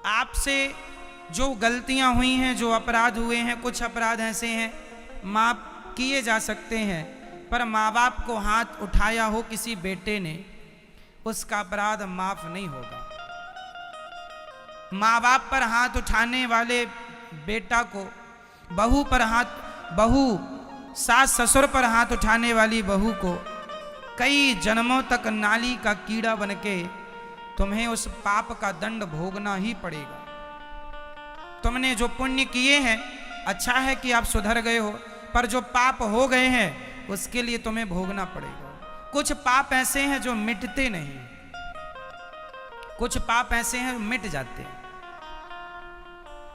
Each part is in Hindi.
आपसे जो गलतियां हुई हैं, जो अपराध हुए हैं, कुछ अपराध ऐसे हैं माफ किए जा सकते हैं, पर माँ बाप को हाथ उठाया हो किसी बेटे ने, उसका अपराध माफ नहीं होगा। माँ बाप पर हाथ उठाने वाले बेटा को, बहू सास ससुर पर हाथ उठाने वाली बहू को कई जन्मों तक नाली का कीड़ा बनके तुम्हें उस पाप का दंड भोगना ही पड़ेगा। तुमने जो पुण्य किए हैं, अच्छा है कि आप सुधर गए हो, पर जो पाप हो गए हैं उसके लिए तुम्हें भोगना पड़ेगा। कुछ पाप ऐसे हैं जो मिटते नहीं, कुछ पाप ऐसे हैं मिट जाते हैं।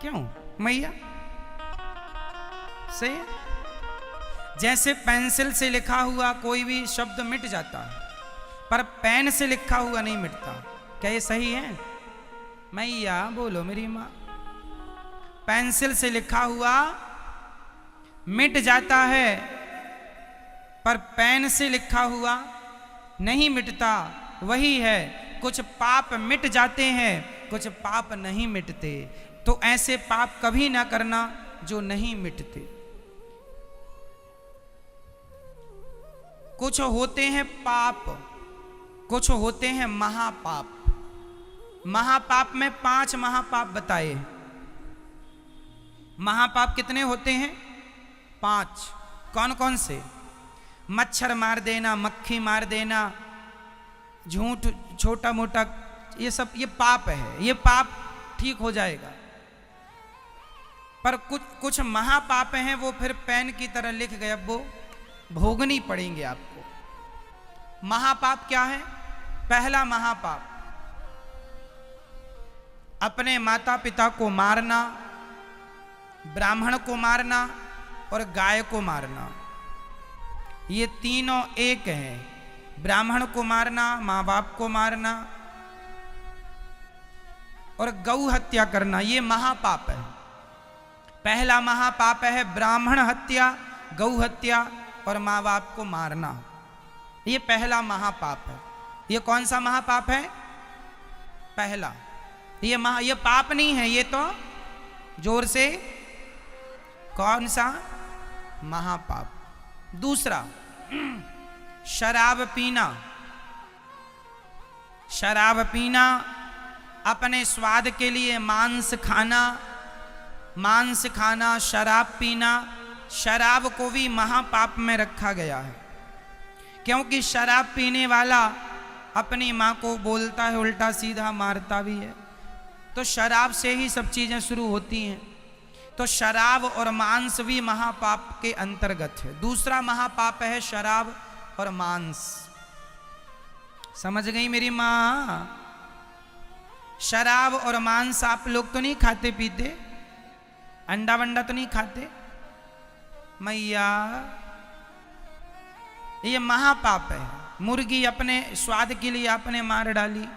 क्यों मैया? सही है। जैसे पेंसिल से लिखा हुआ कोई भी शब्द मिट जाता है, पर पेन से लिखा हुआ नहीं मिटता। क्या ये सही है? मैया बोलो मेरी माँ। पेंसिल से लिखा हुआ मिट जाता है, पर पेन से लिखा हुआ नहीं मिटता। वही है, कुछ पाप मिट जाते हैं, कुछ पाप नहीं मिटते। तो ऐसे पाप कभी ना करना जो नहीं मिटते। कुछ होते हैं पाप, कुछ होते हैं महापाप। महापाप में 5 महापाप बताए। महापाप कितने होते हैं? 5। कौन कौन से? मच्छर मार देना, मक्खी मार देना, झूठ, छोटा मोटा, ये सब ये पाप है। ये पाप ठीक हो जाएगा। पर कुछ महापाप हैं, वो फिर पेन की तरह लिख गए, अब वो भोगनी पड़ेंगे आपको। महापाप क्या है? पहला महापाप अपने माता पिता को मारना, ब्राह्मण को मारना और गाय को मारना। ये तीनों एक हैं। ब्राह्मण को मारना, माँ बाप को मारना और गौ हत्या करना, ये महापाप है। पहला महापाप है ब्राह्मण हत्या, गौ हत्या और माँ बाप को मारना। ये पहला महापाप है। ये कौन सा महापाप है? पहला। ये पाप नहीं है, ये तो जोर से, कौन सा? महापाप। दूसरा, शराब पीना। शराब पीना, अपने स्वाद के लिए मांस खाना, शराब पीना। शराब को भी महापाप में रखा गया है, क्योंकि शराब पीने वाला अपनी माँ को बोलता है उल्टा सीधा, मारता भी है। तो शराब से ही सब चीजें शुरू होती हैं। तो शराब और मांस भी महापाप के अंतर्गत है। दूसरा महापाप है शराब और मांस। समझ गई मेरी माँ? शराब और मांस आप लोग तो नहीं खाते पीते? अंडा वंडा तो नहीं खाते? मैया, ये महापाप है। मुर्गी अपने स्वाद के लिए आपने मार डाली।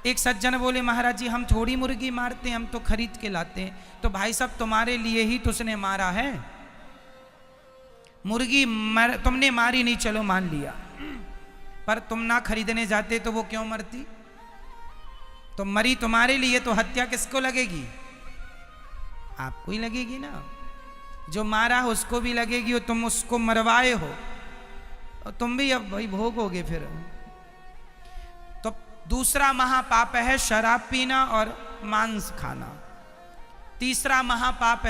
एक सज्जन बोले, महाराज जी हम थोड़ी मुर्गी मारते हैं, हम तो खरीद के लाते हैं। तो भाई साहब, तुम्हारे लिए ही तो उसने मारा है। मुर्गी तुमने मारी नहीं, चलो मान लिया, पर तुम ना खरीदने जाते तो वो क्यों मरती? तो मरी तुम्हारे लिए, तो हत्या किसको लगेगी? आपको ही लगेगी ना। जो मारा उसको भी लगेगी, और तुम उसको मरवाए हो और तुम भी अब भाई भोगोगे फिर। तो दूसरा महापाप है शराब पीना और मांस खाना। तीसरा महापाप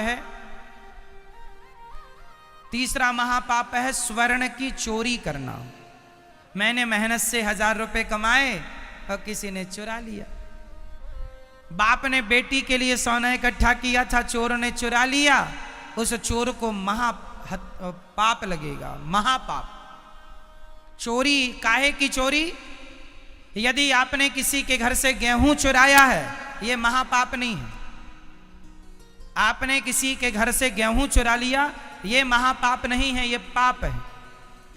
है स्वर्ण की चोरी करना। मैंने मेहनत से 1000 रुपए कमाए और किसी ने चुरा लिया। बाप ने बेटी के लिए सोना इकट्ठा किया था, चोर ने चुरा लिया, उस चोर को महापाप लगेगा। महापाप। चोरी, काहे की चोरी? यदि आपने किसी के घर से गेहूं चुराया है, यह महापाप नहीं है। आपने किसी के घर से गेहूं चुरा लिया, यह महापाप नहीं है, यह पाप है।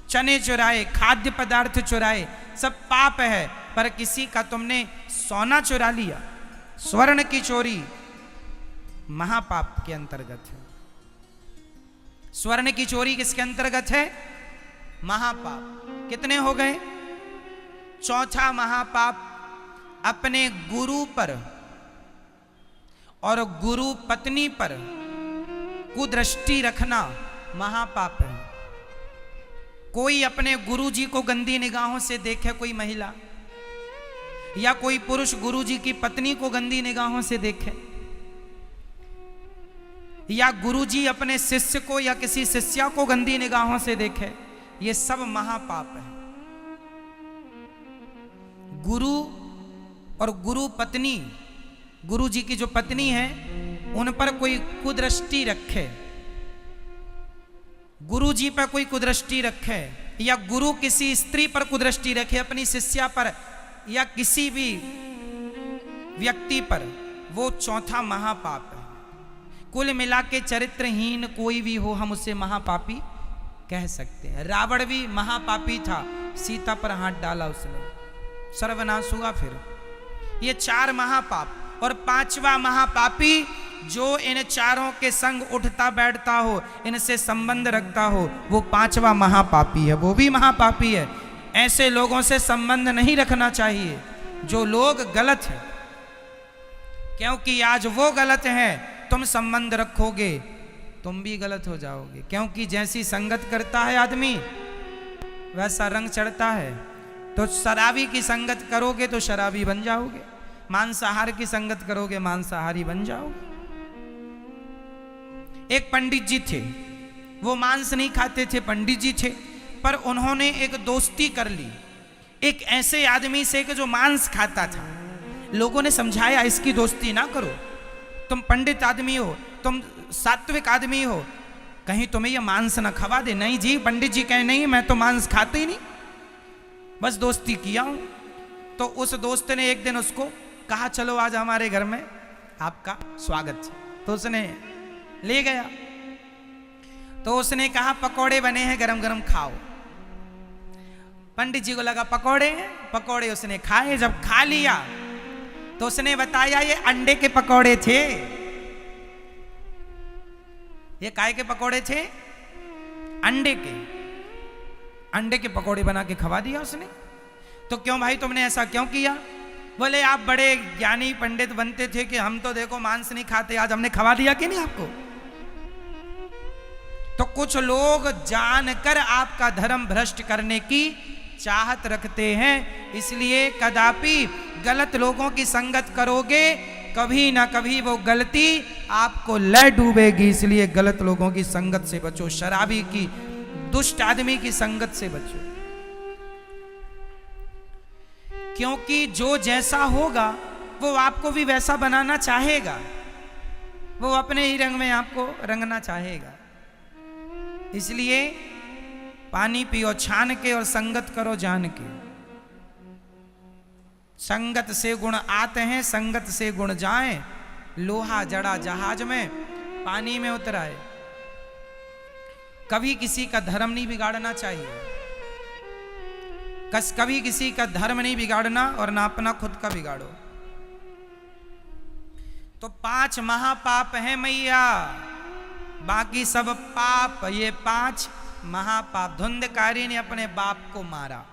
चने चुराए, खाद्य पदार्थ चुराए, सब पाप है। पर किसी का तुमने सोना चुरा लिया, स्वर्ण की चोरी, महापाप के अंतर्गत है। स्वर्ण की चोरी किसके अंतर्गत है? महापाप। कितने हो गए? चौथा महापाप, अपने गुरु पर और गुरु पत्नी पर कुदृष्टि रखना महापाप है। कोई अपने गुरु जी को गंदी निगाहों से देखे, कोई महिला या कोई पुरुष गुरु जी की पत्नी को गंदी निगाहों से देखे, या गुरु जी अपने शिष्य को या किसी शिष्या को गंदी निगाहों से देखे, ये सब महापाप है। गुरु और गुरु पत्नी, गुरु जी की जो पत्नी है उन पर कोई कुदृष्टि रखे, गुरु जी पर कोई कुदृष्टि रखे, या गुरु किसी स्त्री पर कुदृष्टि रखे, अपनी शिष्या पर या किसी भी व्यक्ति पर, वो चौथा महापाप है। कुल मिला के चरित्रहीन कोई भी हो हम उसे महापापी कह सकते हैं। रावण भी महापापी था, सीता पर हाथ डाला उसने, सर्वनाश हुआ। फिर ये 4 महापाप, और 5वां महापापी जो इन चारों के संग उठता बैठता हो, इनसे संबंध रखता हो, वो 5वां महापापी है, वो भी महापापी है। ऐसे लोगों से संबंध नहीं रखना चाहिए जो लोग गलत हैं, क्योंकि आज वो गलत हैं, तुम संबंध रखोगे तुम भी गलत हो जाओगे। क्योंकि जैसी संगत करता है आदमी वैसा रंग चढ़ता है। तो शराबी की संगत करोगे तो शराबी बन जाओगे, मांसाहार की संगत करोगे मांसाहारी बन जाओगे। एक पंडित जी थे, वो मांस नहीं खाते थे, पंडित जी थे, पर उन्होंने एक दोस्ती कर ली एक ऐसे आदमी से कि जो मांस खाता था। लोगों ने समझाया इसकी दोस्ती ना करो, तुम पंडित आदमी हो, तुम सात्विक आदमी हो, कहीं तुम्हें ये मांस ना खवा दे। नहीं जी, पंडित जी कहे नहीं, मैं तो मांस खाते ही नहीं, बस दोस्ती किया हूं। तो उस दोस्त ने एक दिन उसको कहा चलो आज हमारे घर में आपका स्वागत है। तो उसने ले गया, तो उसने कहा पकौड़े बने हैं गरम गरम खाओ। पंडित जी को लगा पकौड़े हैं, पकौड़े उसने खाए। जब खा लिया तो उसने बताया ये अंडे के पकौड़े थे। ये काय के पकौड़े थे? अंडे के। अंडे के पकौड़े बना के खवा दिया उसने। तो क्यों भाई तुमने ऐसा क्यों किया? बोले आप बड़े ज्ञानी पंडित बनते थे कि हम तो देखो मांस नहीं खाते, आज हमने खवा दिया कि नहीं आपको। तो कुछ लोग जानकर आपका धर्म भ्रष्ट करने की चाहत रखते हैं, इसलिए कदापि गलत लोगों की संगत करोगे, कभी ना कभी वो गलती आपको ले डूबेगी। इसलिए गलत लोगों की संगत से बचो, शराबी की, दुष्ट आदमी की संगत से बचो, क्योंकि जो जैसा होगा वो आपको भी वैसा बनाना चाहेगा, वो अपने ही रंग में आपको रंगना चाहेगा। इसलिए पानी पियो छान के और संगत करो जान के। संगत से गुण आते हैं, संगत से गुण जाएं। लोहा जड़ा जहाज में पानी में उतराए। कभी किसी का धर्म नहीं बिगाड़ना चाहिए, कभी किसी का धर्म नहीं बिगाड़ना और ना अपना खुद का बिगाड़ो। तो 5 महापाप हैं मैया, बाकी सब पाप, ये 5 महापाप। धुंधकारी ने अपने बाप को मारा,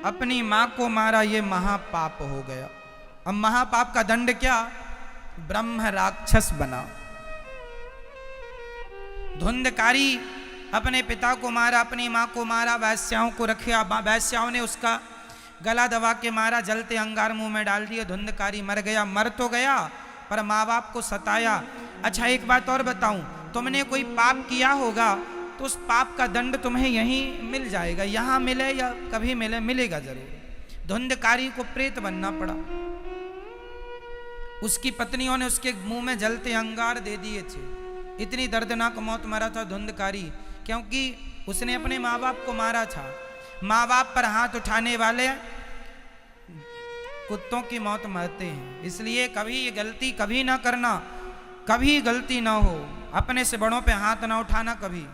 अपनी मां को मारा, ये महापाप हो गया। अब महापाप का दंड क्या? ब्रह्म राक्षस बना। धुंधकारी अपने पिता को मारा, अपनी मां को मारा, वैश्याओं को रखा, वैश्याओं ने उसका गला दबा के मारा, जलते अंगार मुंह में डाल दिया, धुंधकारी मर गया। मर तो गया पर माँ बाप को सताया। अच्छा एक बात और बताऊं, तुमने कोई पाप किया होगा तो उस पाप का दंड तुम्हें यहीं मिल जाएगा, यहां मिले या कभी मिले, मिलेगा जरूर। धुंधकारी को प्रेत बनना पड़ा, उसकी पत्नियों ने उसके मुंह में जलते अंगार दे दिए थे। इतनी दर्दनाक मौत मरा था धुंधकारी, क्योंकि उसने अपने माँ बाप को मारा था। माँ बाप पर हाथ उठाने वाले कुत्तों की मौत मरते हैं। इसलिए कभी ये गलती कभी ना करना, कभी गलती ना हो, अपने से बड़ों पे हाथ ना उठाना कभी।